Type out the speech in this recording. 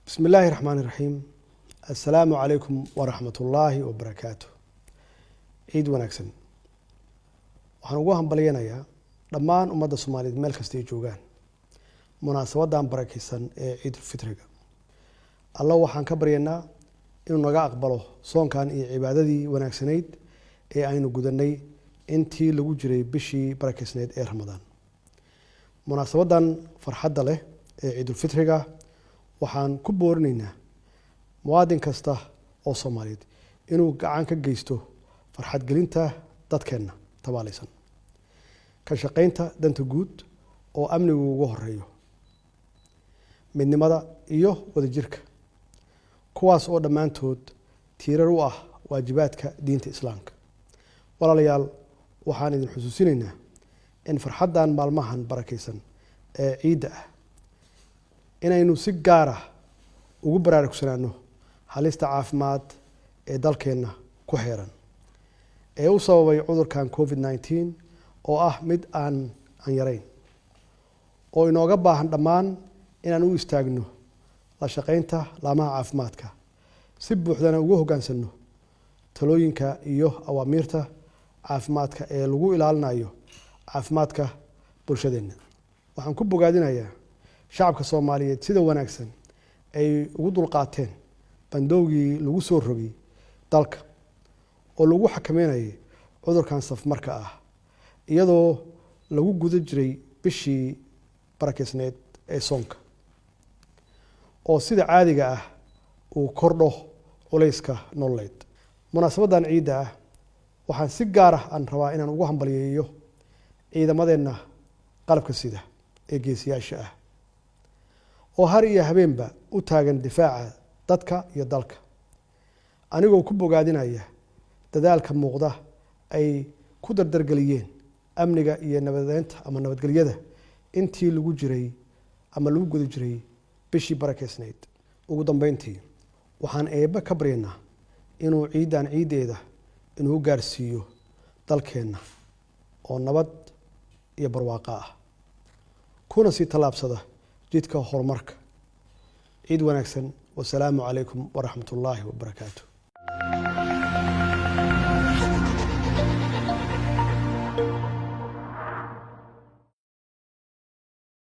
بسم الله الرحمن الرحيم. السلام عليكم ورحمة الله وبركاته. عيد ونكسن. وحنوهم بلينا دمان أمد الصومالي ملك استيجوجان. مناسبة دام بركيسن عيد الفطر. الله وحن كبرينا إنه نجا أقبله صون كان عبادتي ونكسنيد أينو جدني أنتي لوجري بشي بركيسنيد رمضان. مناسبة دان فرحة له عيد الفطر. waxaan ku boorinaynaa muwaadin kasta oo Soomaaliyeed inuu gacan ka geysto farxad gelinta dadkeena tabaalaysan ka shaqeynta danta guud oo amnigu ugu horeeyo midnimada iyo wadajirka kuwaas oo dhamaantood tiirar u ah waajibaadka diinta islaamka walaalayaal waxaan idin xusuusinaynaa in farxadan maalmahan barakeysan ee ciida inaynu si gaar ah ugu baraarugsanaano halista caafimaad ee dalkeena ku xeeran ee u sababay cudurkan COVID-19 oo ah mid aan yarayn oo inooga baahan dhammaan inaan u istaagno la shaqeynta laamaha caafimaadka si buuxdana ugu hogaansano talooyinka iyo awaamiirta caafimaadka ee lagu ilaalinayo caafimaadka bulshadeena waxaan ku bogaadinayaa shacabka Soomaaliyeed sida wanaagsan ay ugu dulqaateen bandowgii lagu soo rogay dalka oo lagu xakameeyay cudurkan safmarka ah iyadoo lagu guda jiray bishii barakeysneed ee soonka oo sida caadiga ah uu kordho culayska nololeed munaasabadan ciida ah waxaan si gaar ah aan rabaa inaan ugu hambaliyeeyo ciidamadeena qalabka sida ee geesiyaasha ah oo har iyo habeenba u taagan difaaca dadka iyo dalka anigoo ku bogaadinaya dadaalka muuqda ay ku dardargeliyeen amniga iyo nabadeynta ama nabadgelyada intii lagu jiray ama lagu guda jiray bishii barakeysneed ugu dambeyntii waxaan eebba ka baryaynaa inuu ciidan ciideeda inuu gaarsiiyo dalkeena oo nabad iyo barwaaqo ah kuna si talaabsada jidka horumarka عيد ونكسن والسلام عليكم ورحمة الله وبركاته.